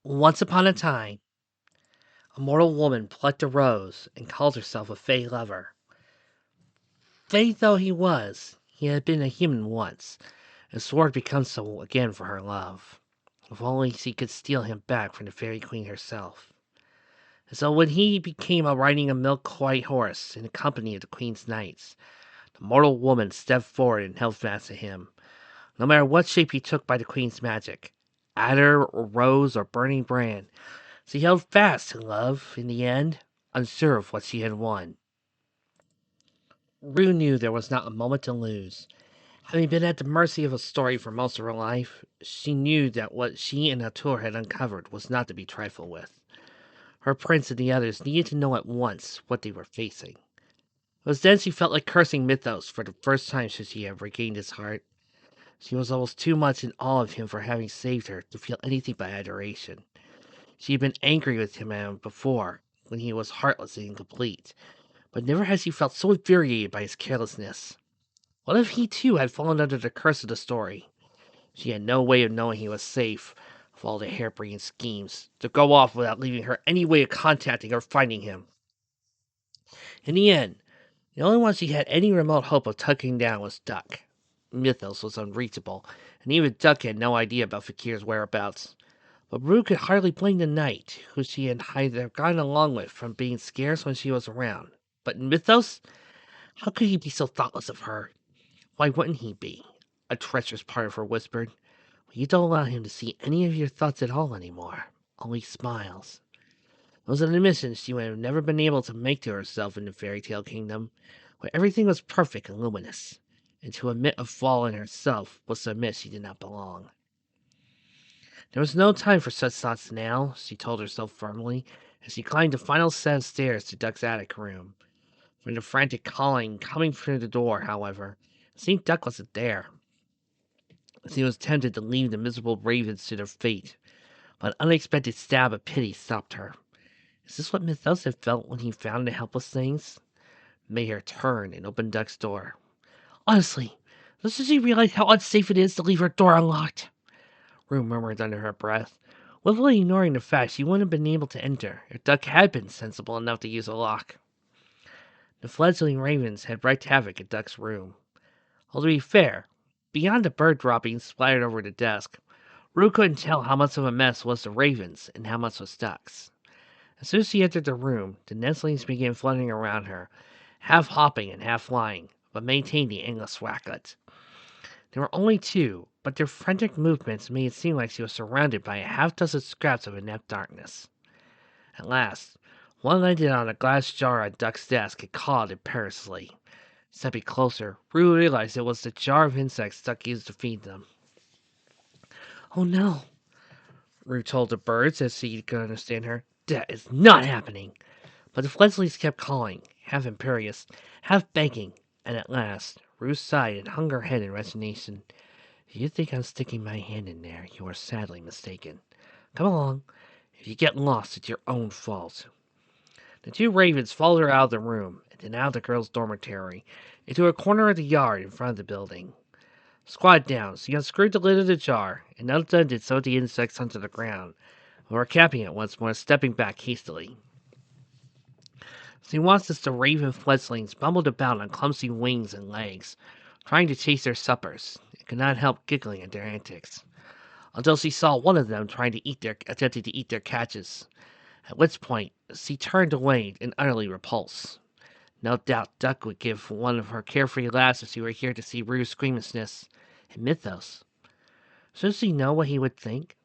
Once upon a time, a mortal woman plucked a rose and called herself a fey lover. Fey though he was, he had been a human once, and swore to become so again for her love. If only she could steal him back from the fairy queen herself. And so when he became a riding a milk-white horse in the company of the queen's knights, the mortal woman stepped forward and held fast to him, no matter what shape he took by the queen's magic, adder or rose or burning brand. She held fast to love in the end, unsure of what she had won. Rue knew there was not a moment to lose. Having been at the mercy of a story for most of her life, she knew that what she and Latour had uncovered was not to be trifled with. Her prince and the others needed to know at once what they were facing. It was then she felt like cursing Mythos for the first time since she had regained his heart. She was almost too much in awe of him for having saved her to feel anything but adoration. She had been angry with him before, when he was heartless and incomplete, but never had she felt so infuriated by his carelessness. What if he too had fallen under the curse of the story? She had no way of knowing he was safe, of all the harebrained schemes, to go off without leaving her any way of contacting or finding him. In the end, the only one she had any remote hope of tucking down was Duck. Mythos was unreachable, and even Duck had no idea about Fakir's whereabouts. But Rue could hardly blame the knight, who she had either gotten along with from being scarce when she was around. But Mythos? How could he be so thoughtless of her? Why wouldn't he be? A treacherous part of her whispered. Well, you don't allow him to see any of your thoughts at all anymore. Only smiles. It was an admission she would have never been able to make to herself in the fairy tale kingdom, where everything was perfect and luminous. And to admit a flaw in herself was to admit she did not belong. There was no time for such thoughts now, she told herself firmly, as she climbed the final set of stairs to Duck's attic room. From the frantic calling coming through the door, however, it seemed Duck wasn't there. She was tempted to leave the miserable ravens to their fate, but an unexpected stab of pity stopped her. Is this what Mythos had felt when he found the helpless things? It made her turn and open Duck's door. Honestly, doesn't she realize how unsafe it is to leave her door unlocked? Rue murmured under her breath, willfully ignoring the fact she wouldn't have been able to enter if Duck had been sensible enough to use a lock. The fledgling ravens had wreaked havoc in Duck's room. Although to be fair, beyond the bird droppings splattered over the desk, Rue couldn't tell how much of a mess was the ravens and how much was Duck's. As soon as she entered the room, the nestlings began fluttering around her, half hopping and half flying, but maintaining endless racket. There were only two, but their frantic movements made it seem like she was surrounded by a half-dozen scraps of inept darkness. At last, one landed on a glass jar on Duck's desk and cawed imperiously. Stepping closer, Rue realized it was the jar of insects Duck used to feed them. Oh no, Rue told the birds as she could understand her. That is not happening. But the fledglings kept calling, half imperious, half begging, and at last Rue sighed and hung her head in resignation. If you think I'm sticking my hand in there, you are sadly mistaken. Come along. If you get lost, it's your own fault. The two ravens followed her out of the room, and then out of the girls' dormitory, into a corner of the yard in front of the building. Squatted down, she unscrewed the lid of the jar, and undone did so the insects onto the ground, before capping it once more, stepping back hastily. She watched as the raven fledglings bumbled about on clumsy wings and legs, trying to chase their suppers, and could not help giggling at their antics, until she saw one of them attempting to eat their catches, at which point she turned away and utterly repulsed. No doubt Duck would give one of her carefree laughs if she were here to see Rue's squeamishness and Mythos. Should she know what he would think?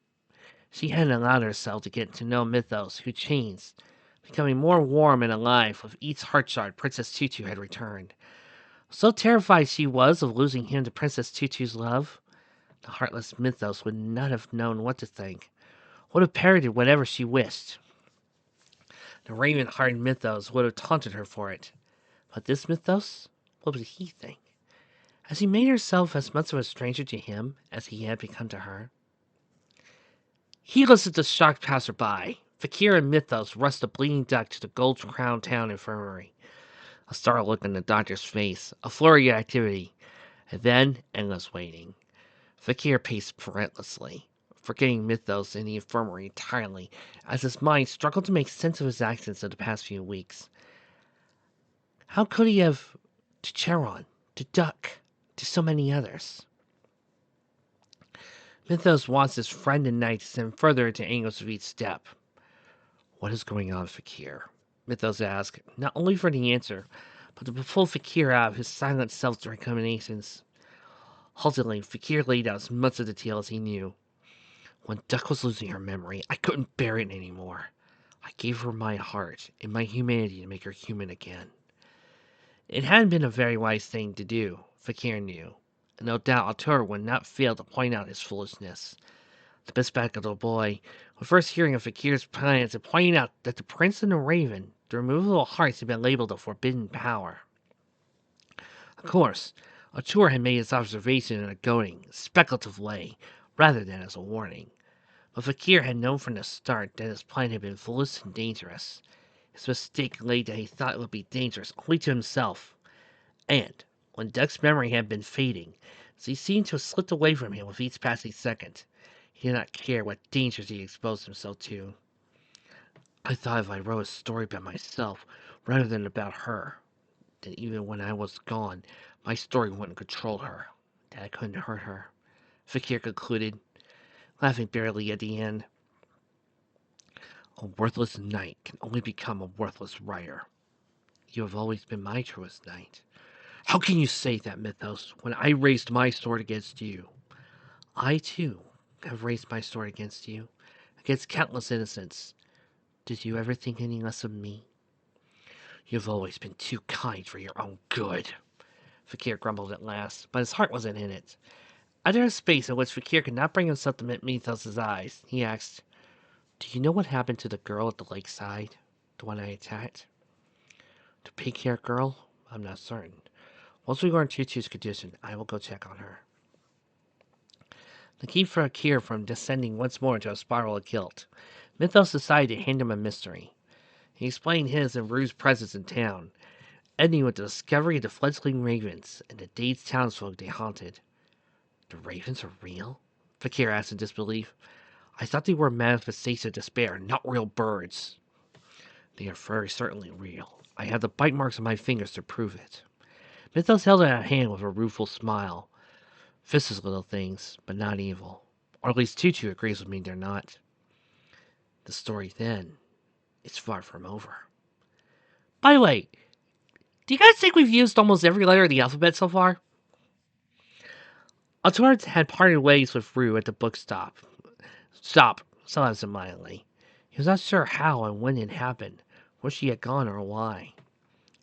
She hadn't allowed herself to get to know Mythos, who changed, becoming more warm and alive with each heart shard Princess Tutu had returned. So terrified she was of losing him to Princess Tutu's love, the heartless Mythos would not have known what to think, would have parroted whatever she wished. The raven-hearted Mythos would have taunted her for it. But this Mythos, what would he think? Has he made herself as much of a stranger to him as he had become to her? Heedless of the shocked passerby, Fakir and Mythos rushed the bleeding Duck to the gold-crowned town infirmary. A startled look on the doctor's face, a flurry of activity, and then endless waiting. Fakir paced relentlessly, forgetting Mythos in the infirmary entirely, as his mind struggled to make sense of his actions of the past few weeks. How could he have to Charon, to Duck, to so many others? Mythos wants his friend and knight to send further into angles of each step. What is going on, Fakir? Mythos asked, not only for the answer, but to pull Fakir out of his silent self-recriminations. Haltingly, Fakir laid out as much of the tale as he knew. When Duck was losing her memory, I couldn't bear it anymore. I gave her my heart and my humanity to make her human again. It hadn't been a very wise thing to do, Fakir knew, and no doubt Artur would not fail to point out his foolishness. The bespectacled boy, on first hearing of Fakir's plans, and pointing out that the prince and the raven, the removable hearts, had been labeled a forbidden power. Of course, Artur had made his observation in a goading, speculative way, rather than as a warning. But Fakir had known from the start that his plan had been foolish and dangerous. His mistake lay that he thought it would be dangerous only to himself. And, when Duck's memory had been fading, as he seemed to have slipped away from him with each passing second, he did not care what dangers he exposed himself to. I thought if I wrote a story about myself rather than about her, then even when I was gone, my story wouldn't control her, that I couldn't hurt her, Fakir concluded, laughing bitterly at the end. A worthless knight can only become a worthless writer. You have always been my truest knight. How can you say that, Mythos, when I raised my sword against you? I, too, have raised my sword against you, against countless innocents. Did you ever think any less of me? You've always been too kind for your own good, Fakir grumbled at last, but his heart wasn't in it. After a space in which Fakir could not bring himself to meet Mythos' eyes, he asked, Do you know what happened to the girl at the lakeside? The one I attacked? The pink-haired girl? I'm not certain. Once we learn Tutu's condition, I will go check on her. To keep Fakir from descending once more into a spiral of guilt, Mythos decided to hand him a mystery. He explained his and Rue's presence in town, ending with the discovery of the fledgling ravens and the dazed townsfolk they haunted. The ravens are real? Fakir asked in disbelief. I thought they were manifestations of despair, not real birds. They are very certainly real. I have the bite marks on my fingers to prove it. Mythos held out a hand with a rueful smile. Vicious little things, but not evil. Or at least Tutu agrees with me they're not. The story, then, is far from over. By the way, do you guys think we've used almost every letter of the alphabet so far? Artur had parted ways with Rue at the book stop. So absentmindedly. He was not sure how and when it happened, where she had gone or why.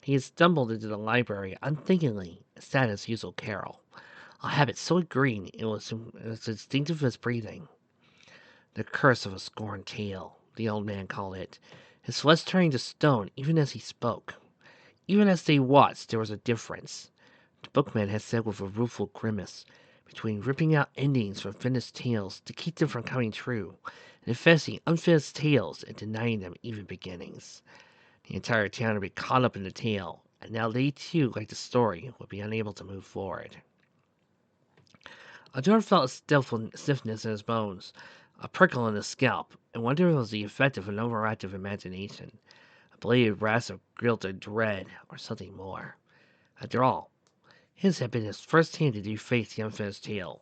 He had stumbled into the library unthinkingly and sat in his usual carol, a habit so ingrained it was as instinctive as breathing. The curse of a scorned tale, the old man called it, his flesh turning to stone even as he spoke. Even as they watched, there was a difference. The bookman had said with a rueful grimace, between ripping out endings from finished tales to keep them from coming true, and infesting unfinished tales and denying them even beginnings. The entire town had been caught up in the tale, and now they too, like the story, would be unable to move forward. Artur felt a stiffness in his bones, a prickle in his scalp, and wondered if it was the effect of an overactive imagination, a bladed rasp of guilt or dread, or something more. After all, his had been his first hand to deface the unfinished tale.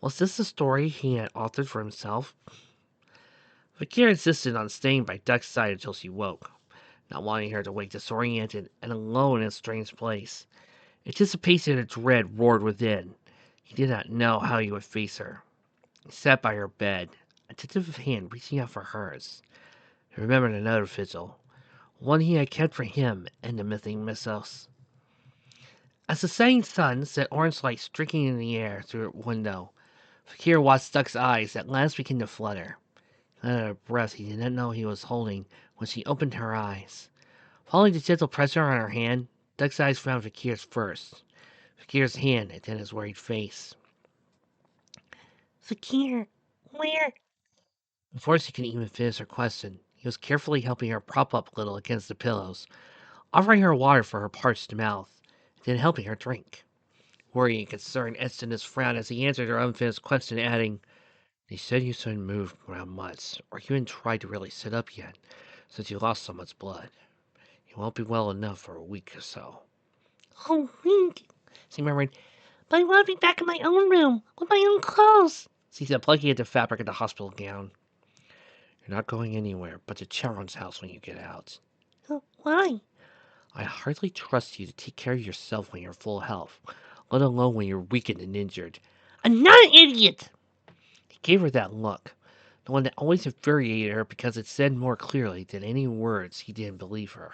Was this the story he had authored for himself? Fakir insisted on staying by Duck's side until she woke, not wanting her to wake disoriented and alone in a strange place. Anticipation and dread roared within. He did not know how he would face her. He sat by her bed, a tentative hand reaching out for hers. He remembered another vigil, one he had kept for him and the missing Mythos. As the setting sun set orange light streaking in the air through her window, Fakir watched Duck's eyes at last begin to flutter. He let out a breath he did not know he was holding when she opened her eyes. Following the gentle pressure on her hand, Duck's eyes found Fakir's first. Fakir's hand and then his worried face. Fakir, where? Before she could even finish her question, he was carefully helping her prop up a little against the pillows, offering her water for her parched mouth, and then helping her drink. Worry and concern etched in his frown as he answered her unfinished question, adding, They said you shouldn't move around much, or even try to really sit up yet, since you lost so much blood. You won't be well enough for a week or so. Oh, weak, she murmured. But I want to be back in my own room, with my own clothes, She said, plucking at the fabric of the hospital gown. You're not going anywhere but to Charon's house when you get out. Why? I hardly trust you to take care of yourself when you're full health, let alone when you're weakened and injured. I'm not an idiot! He gave her that look, the one that always infuriated her because it said more clearly than any words he didn't believe her.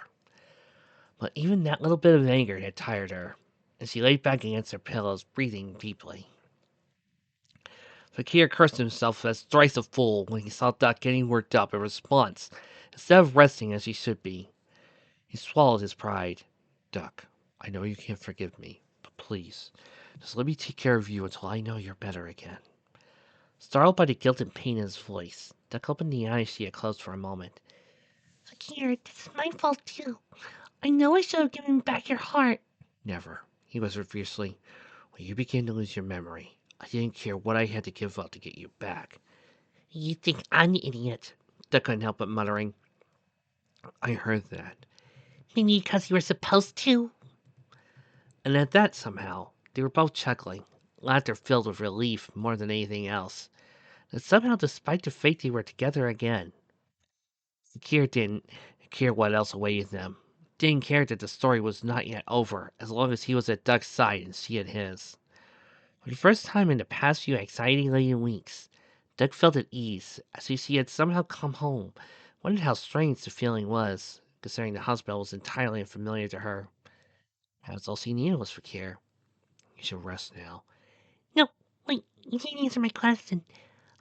But even that little bit of anger had tired her, and she lay back against her pillows, breathing deeply. Fakir cursed himself as thrice a fool when he saw Duck getting worked up in response, instead of resting as he should be. He swallowed his pride. Duck, I know you can't forgive me, but please, just let me take care of you until I know you're better again. Startled by the guilt and pain in his voice, Duck opened the eyes she had closed for a moment. Fakir, this is my fault too. I know I should have given back your heart. Never, he whispered fiercely. When you began to lose your memory, I didn't care what I had to give up to get you back. You think I'm the idiot? Duck couldn't help but muttering. I heard that. Maybe because you were supposed to? And at that, somehow, they were both chuckling, laughter filled with relief more than anything else. And somehow, despite the fate they were together again, Fakir didn't care what else awaited them. Didn't care that the story was not yet over, as long as he was at Duck's side and she at his. For the first time in the past few anxiety-laden weeks, Duck felt at ease, as if she had somehow come home. Wondered how strange the feeling was, considering the hospital was entirely unfamiliar to her. Perhaps all she needed was Fakir. You should rest now. No, wait, you didn't answer my question.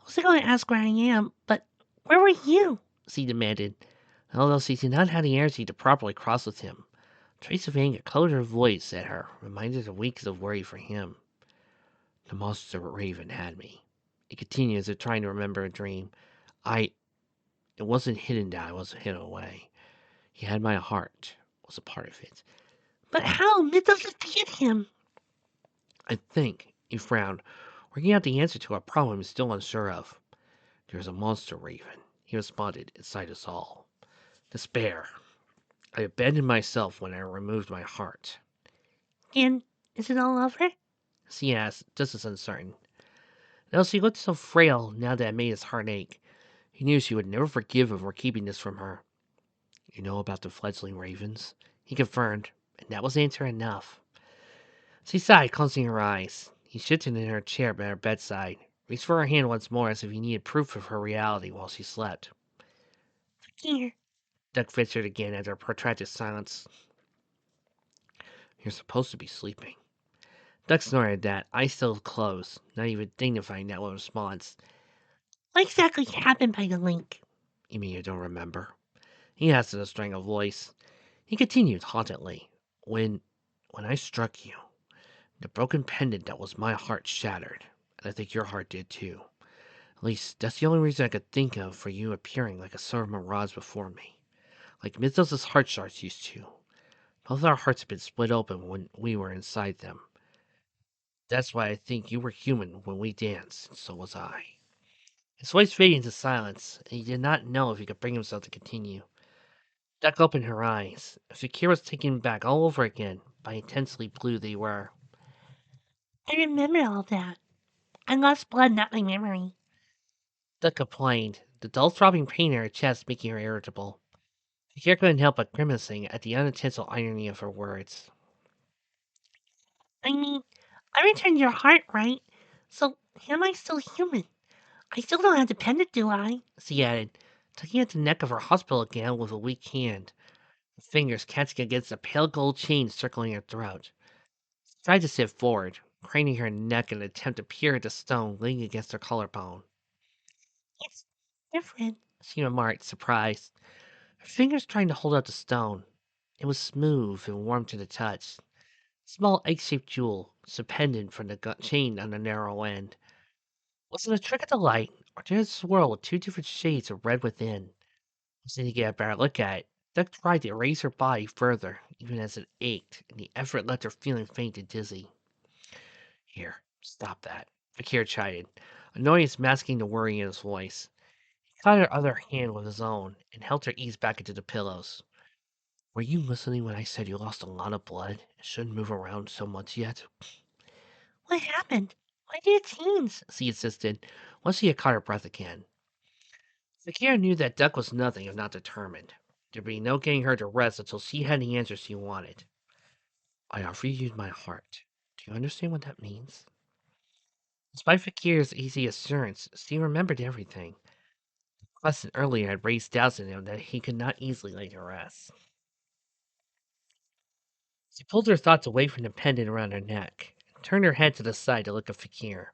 I was going to ask where I am, but where were you? She demanded, although she did not have the energy to properly cross with him. A trace of anger colored her voice at her, reminded of weeks of worry for him. The monster raven had me. It continued as if trying to remember a dream. It wasn't hidden that I wasn't hidden away. He had my heart, was a part of it. But how? Mythos defeated him. I think, he frowned, working out the answer to a problem he was still unsure of. There's a monster raven, he responded, inside us all. Despair. I abandoned myself when I removed my heart. And is it all over? She asked, just as uncertain. Now she looked so frail now that it made his heart ache. He knew she would never forgive him for keeping this from her. You know about the fledgling ravens? He confirmed, and that was answer enough. She sighed, closing her eyes. He shifted in her chair by her bedside, reached for her hand once more as if he needed proof of her reality while she slept. Here. Duck ventured again after a protracted silence. You're supposed to be sleeping. Duck snorted at that, eyes still closed, not even dignifying that with a response. What exactly happened by the link? You mean you don't remember? He asked in a strangled voice. He continued hauntingly. When I struck you, the broken pendant that was my heart shattered, and I think your heart did too. At least, that's the only reason I could think of for you appearing like a sort of mirage before me. Like Mythos' heart shards used to. Both our hearts had been split open when we were inside them. That's why I think you were human when we danced, and so was I. His voice faded into silence, and he did not know if he could bring himself to continue. Duck opened her eyes. Fakir was taken back all over again by intensely blue they were. I remember all that. I lost blood, not my memory. Duck complained, the dull throbbing pain in her chest making her irritable. Fakir couldn't help but grimacing at the unintentional irony of her words. I mean, I returned your heart, right? So, am I still human? I still don't have the pendant, do I? She added, tugging at the neck of her hospital gown with a weak hand, her fingers catching against the pale gold chain circling her throat. She tried to sit forward, craning her neck in an attempt to peer at the stone leaning against her collarbone. It's different. She remarked, surprised. Her fingers trying to hold out the stone. It was smooth and warm to the touch. A small egg-shaped jewel, suspended from the chain on the narrow end. Was it a trick of the light, or did it swirl with two different shades of red within? Wanting to get a better look at it, Duck tried to raise her body further, even as it ached, and the effort left her feeling faint and dizzy. Here, stop that, Fakir chided. annoyance masking the worry in his voice. He caught her other hand with his own and helped her ease back into the pillows. Were you listening when I said you lost a lot of blood and shouldn't move around so much yet? What happened? Why did it change? She insisted, once she had caught her breath again. Zakir knew that Duck was nothing if not determined. There'd be no getting her to rest until she had the answers she wanted. I offer you my heart. Do you understand what that means? Despite Fakir's easy assurance, she remembered everything. The lesson earlier had raised doubts in him that he could not easily lay to rest. She pulled her thoughts away from the pendant around her neck, and turned her head to the side to look at Fakir.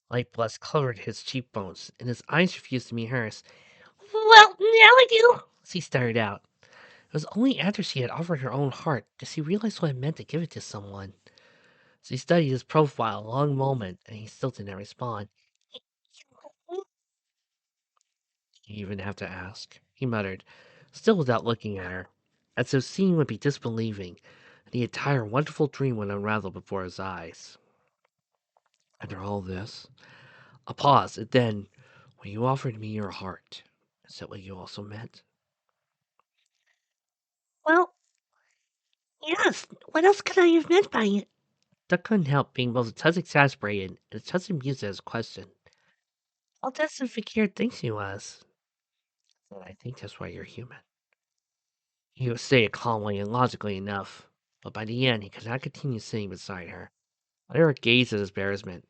Light blush colored his cheekbones, and his eyes refused to meet hers. Well, now I do. She started out. It was only after she had offered her own heart that she realized what it meant to give it to someone. She studied his profile a long moment, and he still did not respond. You even have to ask, he muttered, still without looking at her, as if seeing would be disbelieving, and the entire wonderful dream would unravel before his eyes. After all this, a pause, and then, when you offered me your heart, is that what you also meant? Well, yes. What else could I have meant by it? Duck couldn't help being both a touch exasperated and a touch amused at his question. All that's what Fakir thinks he was. And I think that's why you're human. He would say it calmly and logically enough, but by the end he could not continue sitting beside her. Let her gaze at his embarrassment.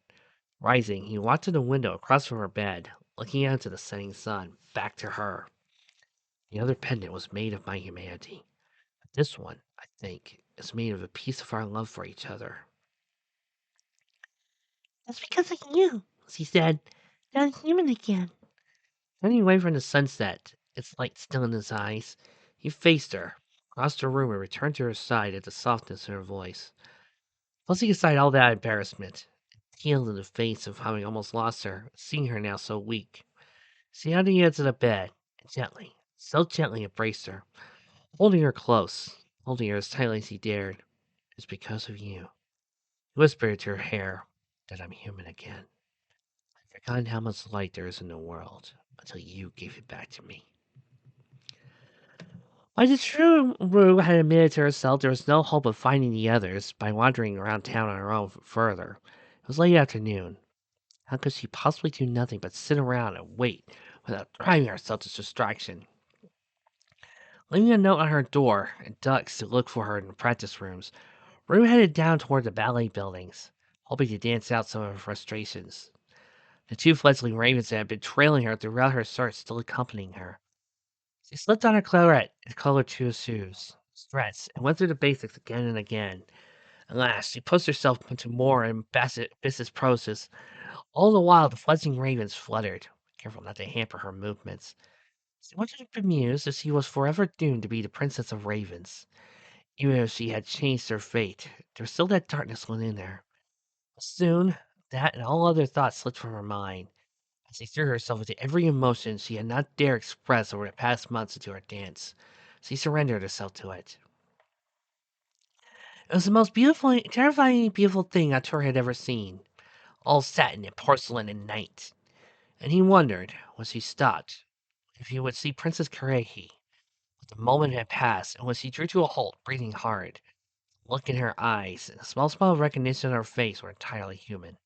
Rising, he walked to the window across from her bed, looking out into the setting sun, back to her. The other pendant was made of my humanity. But this one, I think, is made of a piece of our love for each other. That's because of you, she said. Now I'm human again. Turning away from the sunset, its light still in his eyes, he faced her, crossed the room, and returned to her side at the softness in her voice. Tossing aside all that embarrassment, healed in the face of having almost lost her, seeing her now so weak, she had the edge of the bed, and gently, so gently embraced her, holding her close, holding her as tightly as he dared. It's because of you. He whispered to her hair that I'm human again. I've forgotten how much light there is in the world until you gave it back to me. By the true Rue had admitted to herself there was no hope of finding the others by wandering around town on her own further. It was late afternoon. How could she possibly do nothing but sit around and wait without driving herself to distraction? Leaving a note on her door and ducks to look for her in the practice rooms, Rue headed down toward the ballet buildings, hoping to dance out some of her frustrations. The two fledgling ravens that had been trailing her throughout her search still accompanying her. She slipped on her claret and colored shoes, stretched, and went through the basics again and again. At last, she pushed herself into more and business process. All the while, the fledgling ravens fluttered, careful not to hamper her movements. She wanted to bemuse that she was forever doomed to be the princess of ravens. Even if she had changed her fate, there was still that darkness within her. But soon, that and all other thoughts slipped from her mind, as she threw herself into every emotion she had not dared express over the past months into her dance. She surrendered herself to it. It was the most beautiful, terrifyingly beautiful thing Arthur had ever seen, all satin and porcelain and night. And he wondered, when she stopped, if he would see Princess Karehi. But the moment had passed, and when she drew to a halt, breathing hard, the look in her eyes and the small smile of recognition on her face were entirely human.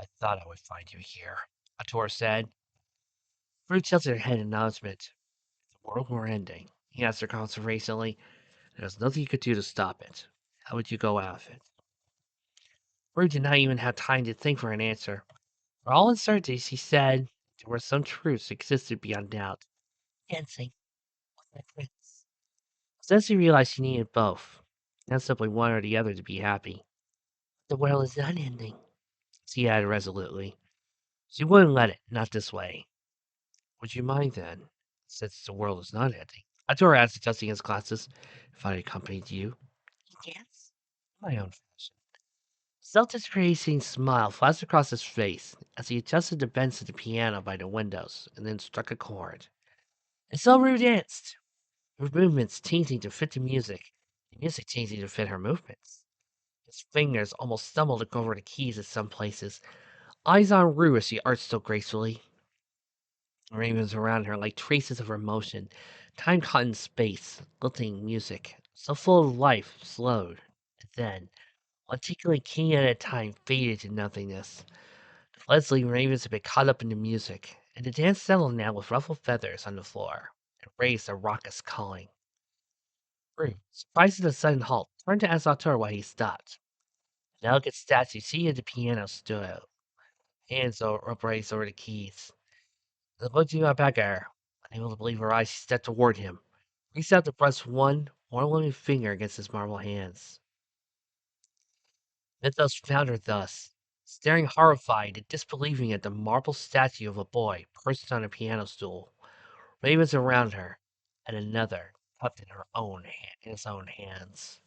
I thought I would find you here, Ator said. Ruth tilted her head in acknowledgement. The world were ending, he asked her conservationally. There's nothing you could do to stop it. How would you go out of it? Ruth did not even have time to think for an answer. For all uncertainty, she said there were some truths that existed beyond doubt. Dancing with my prince. Then she realized she needed both, not simply one or the other to be happy. The world is not ending, she added resolutely. She wouldn't let it, not this way. Would you mind then, since the world is not ending? Arturo asked, adjusting his glasses, if I accompanied you? Yes. My own fashion. Self-deprecating smile flashed across his face as he adjusted the bends of the piano by the windows and then struck a chord. And so Rue danced, her movements changing to fit the music changing to fit her movements. His fingers almost stumbled over the keys at some places, Eyes on Rue as she arched so gracefully. Ravens around her like traces of her motion, time caught in space, lilting music, so full of life, slowed, and then, one tinkling key at a time, faded to nothingness. Leslie and Ravens had been caught up in the music, and the dance settled now with ruffled feathers on the floor, and raised a raucous calling. Rue, surprised at the sudden halt, turned to ask Arthur why he stopped. An elegant statue seated at the piano stood out, hands upraised over the keys. The looked at my back at her. Unable to believe her eyes, she stepped toward him, reached out to press one more living finger against his marble hands. Mythos found her thus, staring horrified and disbelieving at the marble statue of a boy perched on a piano stool, ravens around her, and another cupped in his own hands.